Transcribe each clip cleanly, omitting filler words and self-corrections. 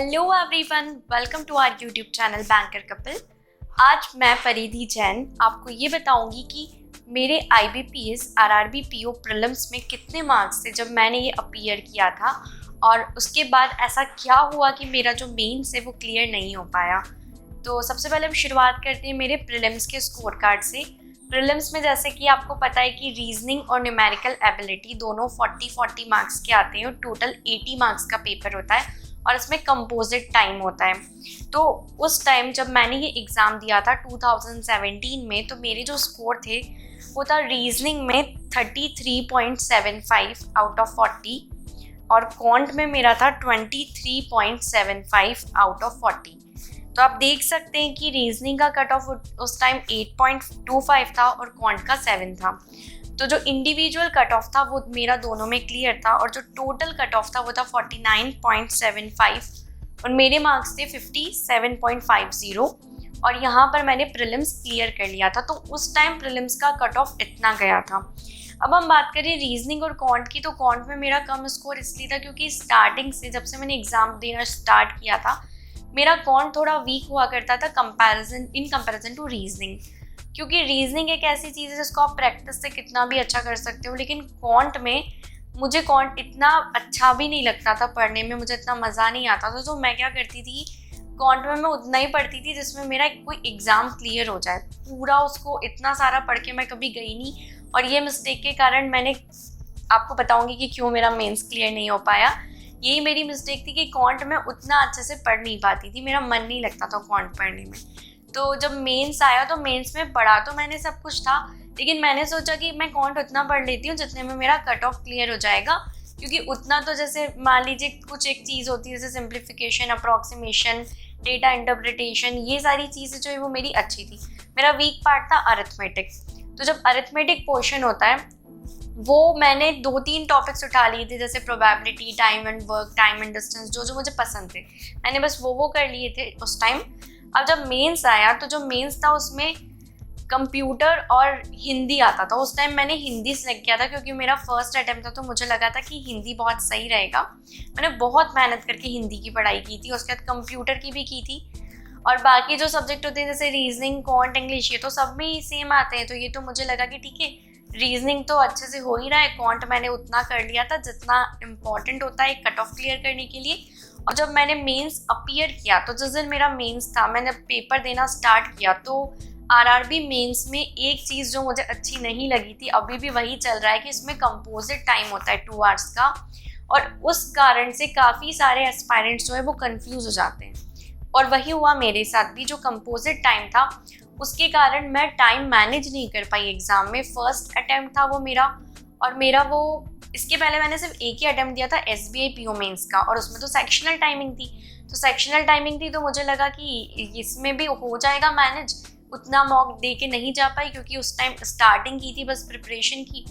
Hello everyone, welcome to our YouTube channel banker couple. आज मैं परिधि जैन आपको ये बताऊंगी कि मेरे IBPS RRB PO प्रीलिम्स में कितने मार्क्स थे जब मैंने ये अपीयर किया था, और उसके बाद ऐसा क्या हुआ कि मेरा जो मेंस है वो क्लियर नहीं हो पाया। तो सबसे पहले हम शुरुआत करते हैं मेरे प्रीलिम्स के स्कोर कार्ड से। प्रीलिम्स में जैसे कि आपको पता है कि रीजनिंग और न्यूमेरिकल एबिलिटी दोनों 40-40 मार्क्स के आते हैं और टोटल 80 मार्क्स का पेपर होता है और इसमें कंपोजिट टाइम होता है। तो उस टाइम जब मैंने ये एग्ज़ाम दिया था 2017 में, तो मेरे जो स्कोर थे वो था रीजनिंग में 33.75 आउट ऑफ 40 और क्वांट में मेरा था 23.75 आउट ऑफ 40। तो आप देख सकते हैं कि रीजनिंग का कट ऑफ उस टाइम 8.25 था और क्वांट का 7 था। तो जो इंडिविजुअल कट ऑफ था वो मेरा दोनों में क्लियर था और जो टोटल कट ऑफ था वो था 49.75 और मेरे मार्क्स थे 57.50 और यहाँ पर मैंने प्रीलिम्स क्लियर कर लिया था। तो उस टाइम प्रीलिम्स का कट ऑफ इतना गया था। अब हम बात करें रीजनिंग और क्वांट की, तो क्वांट में मेरा कम स्कोर इसलिए था क्योंकि स्टार्टिंग से जब से मैंने एग्ज़ाम देना स्टार्ट किया था मेरा क्वांट थोड़ा वीक हुआ करता था इन कंपैरिजन टू रीजनिंग, क्योंकि रीजनिंग एक ऐसी चीज़ है जिसको आप प्रैक्टिस से कितना भी अच्छा कर सकते हो, लेकिन क्वांट में मुझे क्वांट इतना अच्छा भी नहीं लगता था पढ़ने में, मुझे इतना मज़ा नहीं आता था। तो मैं क्या करती थी, क्वांट में मैं उतना ही पढ़ती थी जिसमें मेरा कोई एग्ज़ाम क्लियर हो जाए। पूरा उसको इतना सारा पढ़ के मैं कभी गई नहीं, और ये मिस्टेक के कारण मैंने आपको बताऊँगी कि क्यों मेरा मेंस क्लियर नहीं हो पाया। यही मेरी मिस्टेक थी कि क्वांट में उतना अच्छे से पढ़ नहीं पाती थी, मेरा मन नहीं लगता था क्वांट पढ़ने में। तो जब मेंस आया तो मेंस में पढ़ा तो मैंने सब कुछ था, लेकिन मैंने सोचा कि मैं क्वांट उतना पढ़ लेती हूँ जितने में मेरा कट ऑफ क्लियर हो जाएगा, क्योंकि उतना तो जैसे मान लीजिए कुछ एक चीज़ होती है जैसे सिंप्लीफिकेशन, अप्रॉक्सीमेशन, डेटा इंटरप्रिटेशन, ये सारी चीज़ें जो है वो मेरी अच्छी थी। मेरा वीक पार्ट था अरिथमेटिक। तो जब अरिथमेटिक पोर्शन होता है वो मैंने 2-3 टॉपिक्स उठा लिए थे, जैसे probability, time and work, time and distance, जो मुझे पसंद थे मैंने बस वो कर लिए थे उस टाइम। अब जब मेंस आया तो जो मेंस था उसमें कंप्यूटर और हिंदी आता था। उस टाइम मैंने हिंदी सेलेक्ट किया था क्योंकि मेरा फर्स्ट अटेम्प्ट था, तो मुझे लगा था कि हिंदी बहुत सही रहेगा। मैंने बहुत मेहनत करके हिंदी की पढ़ाई की थी, उसके बाद कंप्यूटर की भी की थी, और बाकी जो सब्जेक्ट होते हैं जैसे रीजनिंग, क्वांट, इंग्लिश, ये तो सब में ही सेम आते हैं। तो ये तो मुझे लगा कि ठीक है, रीजनिंग तो अच्छे से हो ही रहा है, क्वांट मैंने उतना कर लिया था जितना इम्पॉर्टेंट होता है कट ऑफ क्लियर करने के लिए। और जब मैंने मेंस अपीयर किया तो जिस दिन मेरा मेंस था, मैंने पेपर देना स्टार्ट किया, तो RRB मेंस में एक चीज़ जो मुझे अच्छी नहीं लगी थी, अभी भी वही चल रहा है कि इसमें कंपोजिट टाइम होता है 2 आवर्स का, और उस कारण से काफ़ी सारे एस्पायरेंट्स जो है वो कंफ्यूज हो जाते हैं। और वही हुआ मेरे साथ भी। जो कंपोजिट टाइम था उसके कारण मैं टाइम मैनेज नहीं कर पाई एग्ज़ाम में। फर्स्ट अटैम्प्ट था वो मेरा, और मेरा वो इसके पहले मैंने सिर्फ एक ही अटैम्प्ट दिया था SBI PO मेंस का, और उसमें तो सेक्शनल टाइमिंग थी। तो सेक्शनल टाइमिंग थी तो मुझे लगा कि इसमें भी हो जाएगा मैनेज, उतना मॉक दे के नहीं जा पाई क्योंकि उस टाइम स्टार्टिंग की थी, बस प्रिपरेशन की।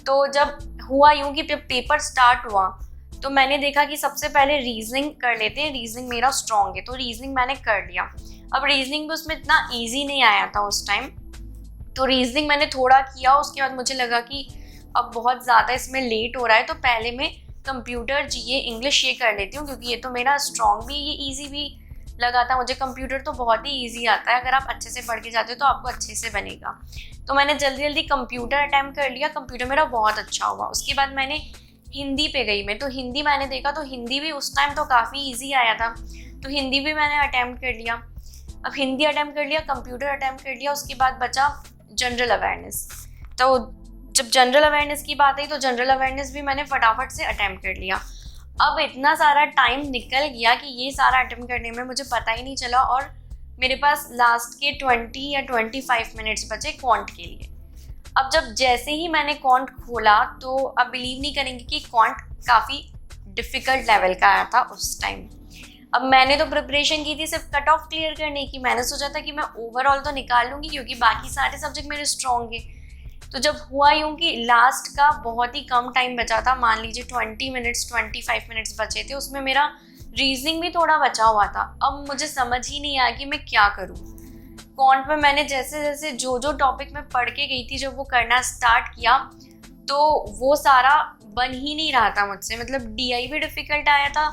तो जब हुआ यूँ कि पेपर स्टार्ट हुआ तो मैंने देखा कि सबसे पहले रीजनिंग कर लेते हैं, रीजनिंग मेरा स्ट्रॉन्ग है, तो रीजनिंग मैंने कर लिया। अब रीजनिंग भी उसमें इतना ईजी नहीं आया था उस टाइम, तो रीजनिंग मैंने थोड़ा किया। उसके बाद मुझे लगा कि अब बहुत ज़्यादा इसमें लेट हो रहा है, तो पहले मैं कंप्यूटर, GA, इंग्लिश ये कर लेती हूँ, क्योंकि ये तो मेरा स्ट्रॉन्ग भी, ये ईजी भी लगा था मुझे। कंप्यूटर तो बहुत ही ईजी आता है, अगर आप अच्छे से पढ़ के जाते हो तो आपको अच्छे से बनेगा। तो मैंने जल्दी जल्दी कंप्यूटर अटैम्प्ट कर लिया, कंप्यूटर मेरा बहुत अच्छा हुआ। उसके बाद मैंने हिंदी पे गई मैं, तो हिंदी मैंने देखा तो हिंदी भी उस टाइम तो काफ़ी ईजी आया था, तो हिंदी भी मैंने अटैम्प्ट कर लिया। अब हिंदी अटैम्प्ट कर लिया, कंप्यूटर अटैम्प्ट कर लिया, उसके बाद बचा जनरल अवेयरनेस। तो जब जनरल अवेयरनेस की बात आई तो जनरल अवेयरनेस भी मैंने फटाफट से अटैम्प्ट कर लिया। अब इतना सारा टाइम निकल गया कि ये सारा अटैम्प्ट करने में मुझे पता ही नहीं चला, और मेरे पास लास्ट के 20 या 25 मिनट्स बचे क्वांट के लिए। अब जब जैसे ही मैंने क्वांट खोला तो अब बिलीव नहीं करेंगे कि क्वांट काफ़ी डिफ़िकल्ट लेवल का आया था उस टाइम। अब मैंने तो प्रिपरेशन की थी सिर्फ कट ऑफ क्लियर करने की, मैंने सोचा था कि मैं ओवरऑल तो निकाल लूँगी क्योंकि बाकी सारे सब्जेक्ट मेरे स्ट्रॉन्ग है। तो जब हुआ यूँ कि लास्ट का बहुत ही कम टाइम बचा था, मान लीजिए 20 मिनट्स 25 मिनट्स बचे थे, उसमें मेरा रीजनिंग भी थोड़ा बचा हुआ था। अब मुझे समझ ही नहीं आया कि मैं क्या करूँ। क्वांट में मैंने जैसे जैसे जो टॉपिक मैं पढ़ के गई थी, जब वो करना स्टार्ट किया तो वो सारा बन ही नहीं रहा था मुझसे। मतलब DI भी डिफ़िकल्ट आया था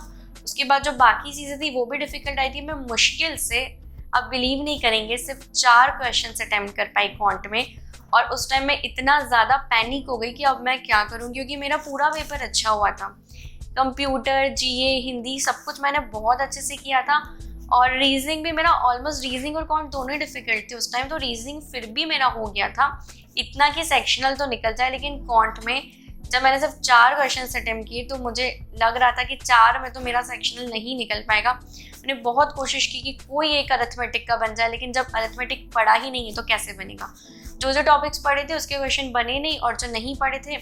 उसके बाद जो बाकी चीज़ें थी वो भी डिफ़िकल्ट आई थी। मैं मुश्किल से, आप बिलीव नहीं करेंगे, सिर्फ 4 क्वेश्चन अटैम्प्ट कर पाई क्वांट में। और उस टाइम मैं इतना ज़्यादा पैनिक हो गई कि अब मैं क्या करूँ, क्योंकि मेरा पूरा पेपर अच्छा हुआ था। कंप्यूटर, जीए, हिंदी सब कुछ मैंने बहुत अच्छे से किया था। और रीजनिंग भी मेरा ऑलमोस्ट, रीजनिंग और क्वांट दोनों ही डिफ़िकल्ट थे उस टाइम, तो रीजनिंग फिर भी मेरा हो गया था इतना कि सेक्शनल तो निकल जाए। लेकिन क्वांट में जब मैंने सिर्फ 4 क्वेश्चन अटैम्प्ट किए तो मुझे लग रहा था कि 4 में तो मेरा सेक्शनल नहीं निकल पाएगा। मैंने बहुत कोशिश की कि कोई एक अरिथमेटिक का बन जाए, लेकिन जब अरिथमेटिक पढ़ा ही नहीं है तो कैसे बनेगा। जो टॉपिक्स पढ़े थे उसके क्वेश्चन बने नहीं, और जो नहीं पढ़े थे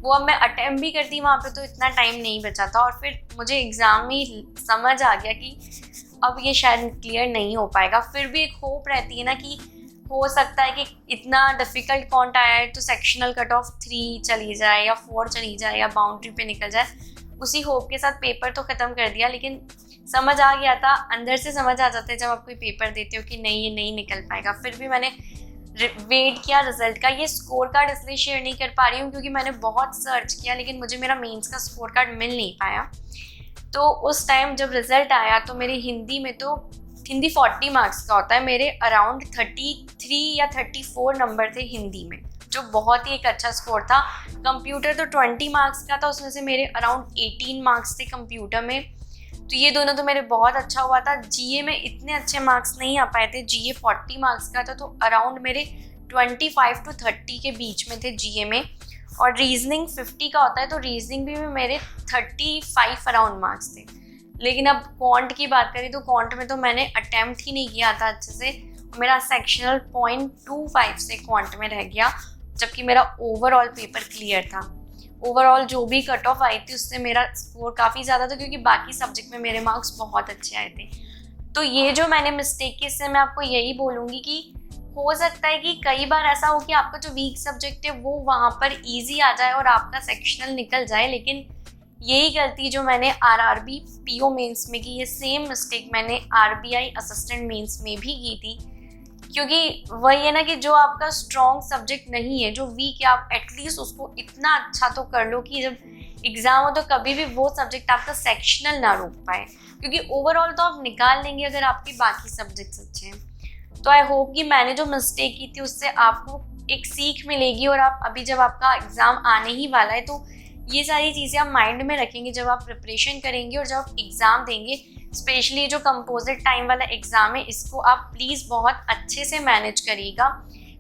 वो अब मैं अटैम्प्ट भी करती वहाँ पे तो इतना टाइम नहीं बचा था। और फिर मुझे एग्ज़ाम में समझ आ गया कि अब ये शायद क्लियर नहीं हो पाएगा। फिर भी एक होप रहती है ना कि हो सकता है कि इतना डिफ़िकल्ट क्वांट आया है तो सेक्शनल कट ऑफ 3 चली जाए या 4 चली जाए या बाउंड्री पे निकल जाए। उसी होप के साथ पेपर तो ख़त्म कर दिया, लेकिन समझ आ गया था, अंदर से समझ आ जाता है जब आप कोई पेपर देते हो कि नहीं, ये नहीं निकल पाएगा। फिर भी मैंने वेट किया रिजल्ट का। ये स्कोर कार्ड इसलिए शेयर नहीं कर पा रही हूँ क्योंकि मैंने बहुत सर्च किया, लेकिन मुझे मेरा मेंस का स्कोर कार्ड मिल नहीं पाया। तो उस टाइम जब रिजल्ट आया तो मेरे हिंदी में, तो हिंदी 40 मार्क्स का होता है, मेरे अराउंड 33 या 34 नंबर थे हिंदी में, जो बहुत ही एक अच्छा स्कोर था। कंप्यूटर तो 20 मार्क्स का था, उसमें से मेरे अराउंड 18 मार्क्स थे कंप्यूटर में, तो ये दोनों तो मेरे बहुत अच्छा हुआ था। जीए में इतने अच्छे मार्क्स नहीं आ पाए थे, जीए 40 मार्क्स का था, तो अराउंड मेरे 25 to 30 के बीच में थे जीए में। और रीजनिंग 50 का होता है, तो रीजनिंग भी मेरे 35 अराउंड मार्क्स थे। लेकिन अब क्वांट की बात करें तो क्वांट में तो मैंने अटैम्प्ट ही नहीं किया था अच्छे से। मेरा सेक्शनल 0.25 से क्वांट में रह गया, जबकि मेरा ओवरऑल पेपर क्लियर था। ओवरऑल जो भी कट ऑफ आई थी उससे मेरा स्कोर काफ़ी ज़्यादा था, क्योंकि बाकी सब्जेक्ट में मेरे मार्क्स बहुत अच्छे आए थे। तो ये जो मैंने मिस्टेक की, इससे मैं आपको यही बोलूँगी कि हो सकता है कि कई बार ऐसा हो कि आपका जो वीक सब्जेक्ट है वो वहाँ पर ईजी आ जाए और आपका सेक्शनल निकल जाए। लेकिन यही गलती जो मैंने आरआरबी पीओ मेंस में की, ये सेम मिस्टेक मैंने आरबीआई असिस्टेंट मेंस में भी की थी। क्योंकि वही है ना कि जो आपका स्ट्रॉन्ग सब्जेक्ट नहीं है, जो वीक है, आप एटलीस्ट उसको इतना अच्छा तो कर लो कि जब एग्ज़ाम हो तो कभी भी वो सब्जेक्ट आपका सेक्शनल ना रोक पाए, क्योंकि ओवरऑल तो आप निकाल लेंगे अगर आपके बाकी सब्जेक्ट्स अच्छे हैं। तो आई होप कि मैंने जो मिस्टेक की थी उससे आपको एक सीख मिलेगी, और आप अभी जब आपका एग्ज़ाम आने ही वाला है तो ये सारी चीज़ें आप माइंड में रखेंगे जब आप प्रिपरेशन करेंगे और जब आप एग्ज़ाम देंगे। स्पेशली जो कंपोजिट टाइम वाला एग्ज़ाम है, इसको आप प्लीज़ बहुत अच्छे से मैनेज करिएगा।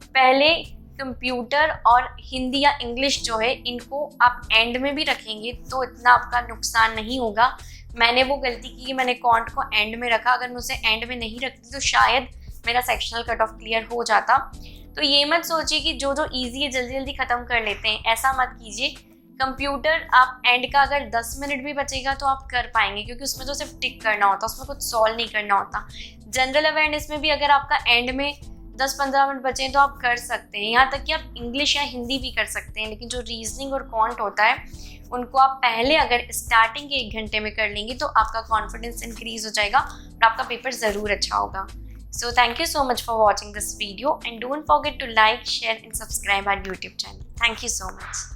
पहले कंप्यूटर और हिंदी या इंग्लिश जो है, इनको आप एंड में भी रखेंगे तो इतना आपका नुकसान नहीं होगा। मैंने वो गलती की कि मैंने क्वांट को एंड में रखा। अगर मैं उसे एंड में नहीं रखती तो शायद मेरा सेक्शनल कट ऑफ क्लियर हो जाता। तो ये मत सोचिए कि जो ईजी है जल्दी जल्दी ख़त्म कर लेते हैं, ऐसा मत कीजिए। कंप्यूटर आप एंड का अगर 10 मिनट भी बचेगा तो आप कर पाएंगे, क्योंकि उसमें तो सिर्फ टिक करना होता, उसमें कुछ सॉल्व नहीं करना होता। जनरल अवेयरनेस में भी अगर आपका एंड में 10-15 मिनट बचे तो आप कर सकते हैं। यहाँ तक कि आप इंग्लिश या हिंदी भी कर सकते हैं, लेकिन जो रीजनिंग और क्वांट होता है उनको आप पहले अगर स्टार्टिंग के 1 घंटे में कर लेंगे तो आपका कॉन्फिडेंस इंक्रीज हो जाएगा और आपका पेपर ज़रूर अच्छा होगा। So thank you so much for watching this video, and don't forget to like, share and subscribe our YouTube channel. Thank you so much.